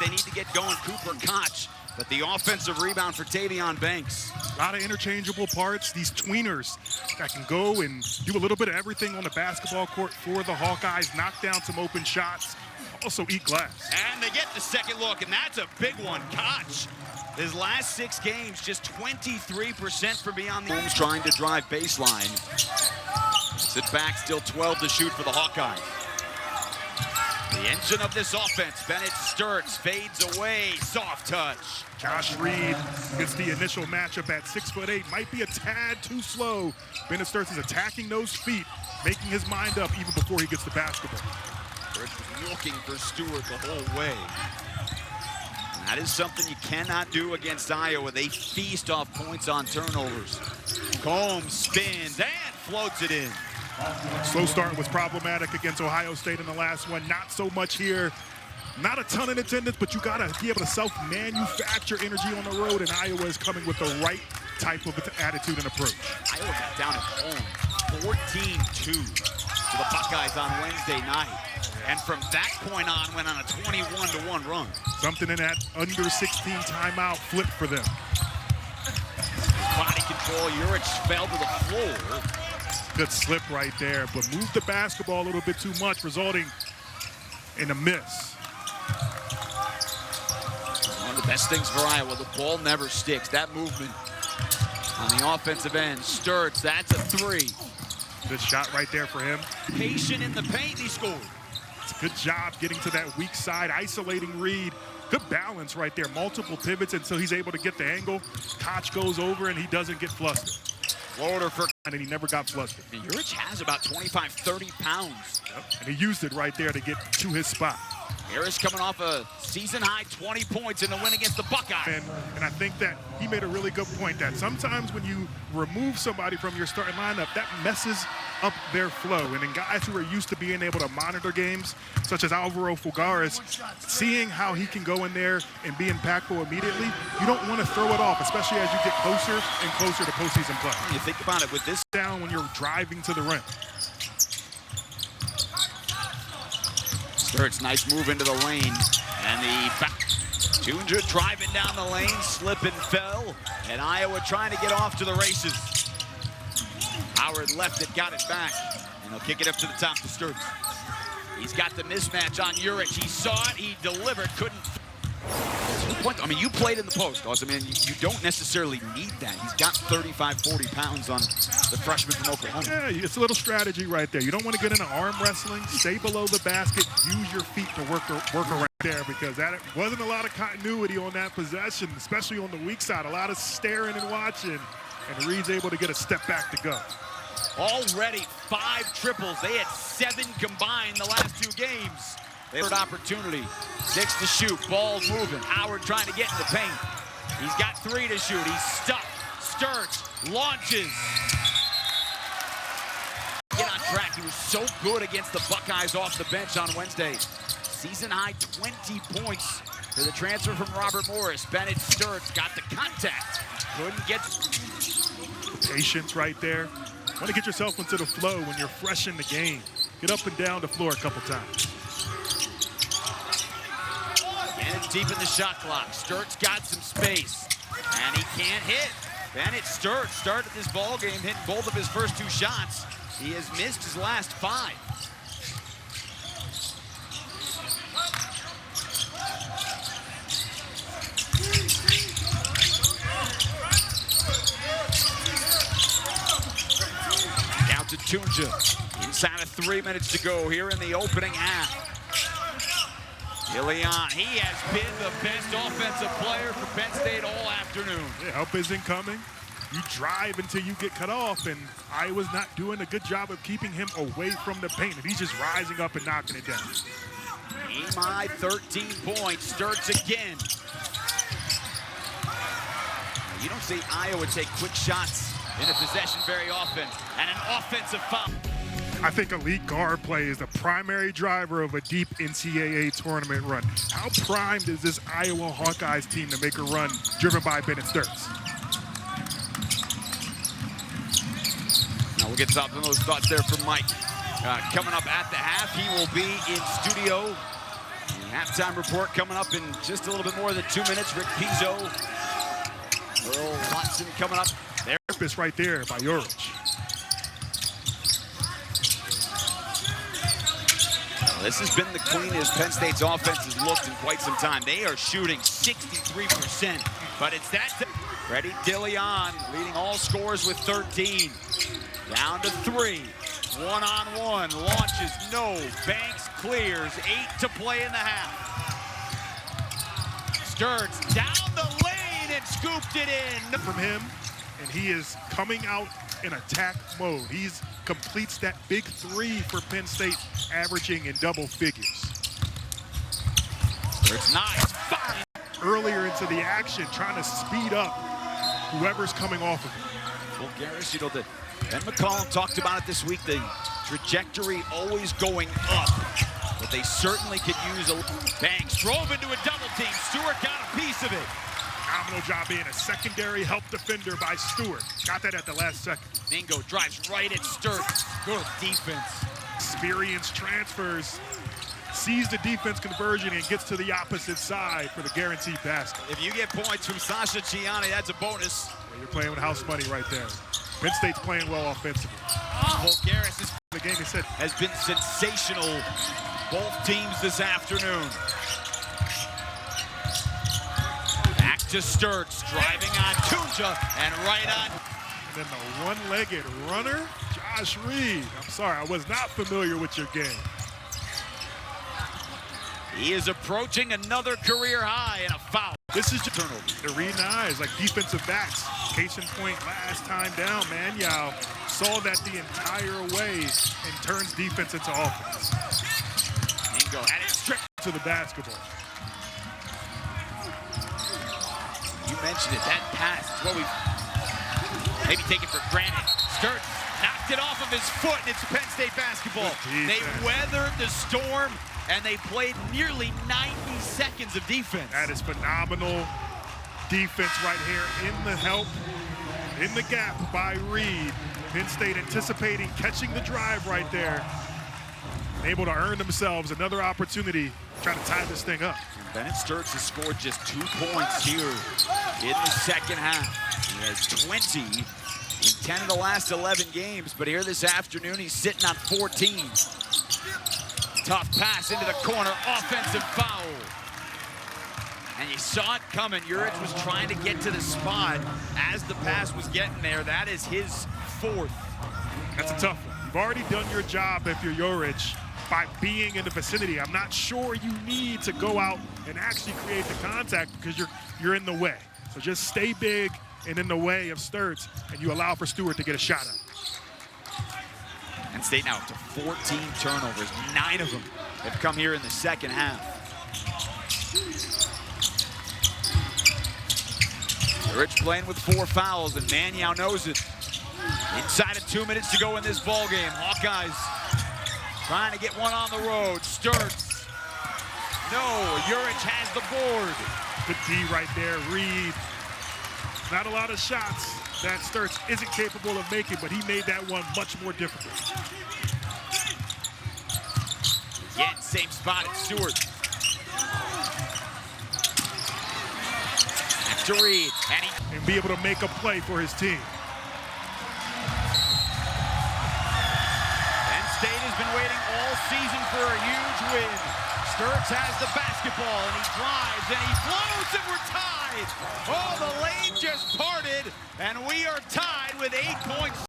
they need to get going. Cooper Koch, but the offensive rebound for Tavion Banks. A lot of interchangeable parts, these tweeners that can go and do a little bit of everything on the basketball court for the Hawkeyes, knock down some open shots, also eat glass. And they get the second look, and that's a big one. Koch, his last 6 games, just 23% from beyond the Holmes trying to drive baseline. Sit back, still 12 to shoot for the Hawkeyes. The engine of this offense, Bennett Sturts, fades away, soft touch. Josh Reed gets the initial matchup at 6'8", might be a tad too slow. Bennett Sturts is attacking those feet, making his mind up even before he gets the basketball. Looking for Stewart the whole way. And that is something you cannot do against Iowa. They feast off points on turnovers. Combs spins and floats it in. Slow start was problematic against Ohio State in the last one. Not so much here. Not a ton in attendance, but you got to be able to self-manufacture energy on the road, and Iowa is coming with the right type of attitude and approach. Iowa got down at home 14-2 to the Buckeyes on Wednesday night. And from that point on, went on a 21-1 run. Something in that under 16 timeout flip for them. Body control, Juric fell to the floor. Good slip right there, but moved the basketball a little bit too much, resulting in a miss. One of the best things for Iowa, the ball never sticks. That movement on the offensive end. Sturts, that's a 3. Good shot right there for him. Patient in the paint, he scored. It's a good job getting to that weak side, isolating Reed. Good balance right there, multiple pivots until he's able to get the angle. Koch goes over and he doesn't get flustered. Floater for, and he never got flustered. Juric has about 25, 30 pounds. Yep. And he used it right there to get to his spot. Harris coming off a season-high 20 points in the win against the Buckeyes. And I think that he made a really good point that sometimes when you remove somebody from your starting lineup, that messes up their flow. And in guys who are used to being able to monitor games, such as Alvaro Fulgaris, seeing how he can go in there and be impactful immediately, you don't want to throw it off, especially as you get closer and closer to postseason play. You think about it with this down when you're driving to the rim. Sturts, nice move into the lane. And the back. Tunja driving down the lane, slip and fell. And Iowa trying to get off to the races. Howard left it, got it back. And he'll kick it up to the top to Sturts. He's got the mismatch on Juric. He saw it, he delivered, couldn't. I mean, you played in the post, Austin. I mean, you don't necessarily need that. He's got 35, 40 pounds on the freshman from Oklahoma. Yeah, it's a little strategy right there. You don't want to get into arm wrestling. Stay below the basket. Use your feet to work around there, because that wasn't a lot of continuity on that possession, especially on the weak side. A lot of staring and watching, and Reed's able to get a step back to go. Already 5 triples. They had 7 combined the last 2 games. Third opportunity, 6 to shoot, ball moving. Howard trying to get in the paint. He's got 3 to shoot. He's stuck. Sturts launches. Get on track. He was so good against the Buckeyes off the bench on Wednesday. Season high 20 points for the transfer from Robert Morris. Bennett Sturts got the contact. Couldn't get. Patience right there. Want to get yourself into the flow when you're fresh in the game. Get up and down the floor a couple times. And deep in the shot clock. Sturts got some space, and he can't hit. Bennett Sturts started this ball game hitting both of his first 2 shots. He has missed his last 5. Down to Tunja. Inside of 3 minutes to go here in the opening half. Ilion, he has been the best offensive player for Penn State all afternoon. Yeah, help isn't coming. You drive until you get cut off, and Iowa's not doing a good job of keeping him away from the paint, and he's just rising up and knocking it down. Emi, 13 points, Sturts again. You don't see Iowa take quick shots in a possession very often, and an offensive foul. I think elite guard play is the primary driver of a deep NCAA tournament run. How primed is this Iowa Hawkeyes team to make a run driven by Bennett Sturts? Now we'll get some of those thoughts there from Mike. Coming up at the half, he will be in studio Halftime report coming up in just a little bit more than 2 minutes. Rick Pizzo, Earl Watson coming up. There, purpose right there by Juric. Well, this has been the cleanest Penn State's offense has looked in quite some time. They are shooting 63%, but it's that. Freddie Dilion leading all scorers with 13. Down to 3. One-on-one, launches, no. Banks clears, 8 to play in the half. Sturts down the lane and scooped it in. From him, and he is coming out in attack mode. He completes that big 3 for Penn State, averaging in double figures. It's nice. Fine. Earlier into the action, trying to speed up whoever's coming off of him. Well, Garris, you know, Ben McCollum talked about it this week, the trajectory always going up, but they certainly could use a... Banks drove into a double team. Stewart got a piece of it. Phenomenal job being a secondary help defender by Stewart. Got that at the last second. Mingo drives right at Sturts. Good defense. Experienced transfers. Sees the defense conversion and gets to the opposite side for the guaranteed basket. If you get points from Sasha Ciani, that's a bonus. Well, you're playing with house money right there. Penn State's playing well offensively. Garris The game has been sensational, both teams this afternoon. Back to Sturts, driving on Tunja and right on. And then the one-legged runner, Josh Reed. I'm sorry, I was not familiar with your game. He is approaching another career high and a foul. This is just turnover. They're reading eyes like defensive backs. Case in point, last time down, Manyao saw that the entire way and turns defense into offense. Mingo had it stripped to the basketball. You mentioned it, that pass is what we maybe take it for granted. Sturts knocked it off of his foot, and it's Penn State basketball. They weathered the storm, and they played nearly 90 seconds of defense. That is phenomenal defense right here in the help, in the gap by Reed. Penn State anticipating catching the drive right there. Able to earn themselves another opportunity trying to tie this thing up. Bennett Sturts has scored just 2 points here in the second half. He has 20 in 10 of the last 11 games, but here this afternoon he's sitting on 14. Tough pass into the corner, offensive foul. And you saw it coming. Juric was trying to get to the spot as the pass was getting there. That is his 4th. That's a tough one. You've already done your job if you're Juric by being in the vicinity. I'm not sure you need to go out and actually create the contact because you're in the way. So just stay big and in the way of Sturts, and you allow for Stewart to get a shot up. Penn State now up to 14 turnovers. 9 of them have come here in the second half. Juric playing with 4 fouls, and Manyao knows it. Inside of 2 minutes to go in this ball game. Hawkeyes trying to get one on the road. Sturts. No, Juric has the board. Good D right there, Reed. Not a lot of shots that Sturts isn't capable of making, but he made that one much more difficult. Again, same spot at Stewart. Back to Reed, and be able to make a play for his team. Penn State has been waiting all season for a huge win. Sturts has the basketball, and he drives, and he floats, and we're tied. Oh, the lane just parted, and we are tied with 8 points.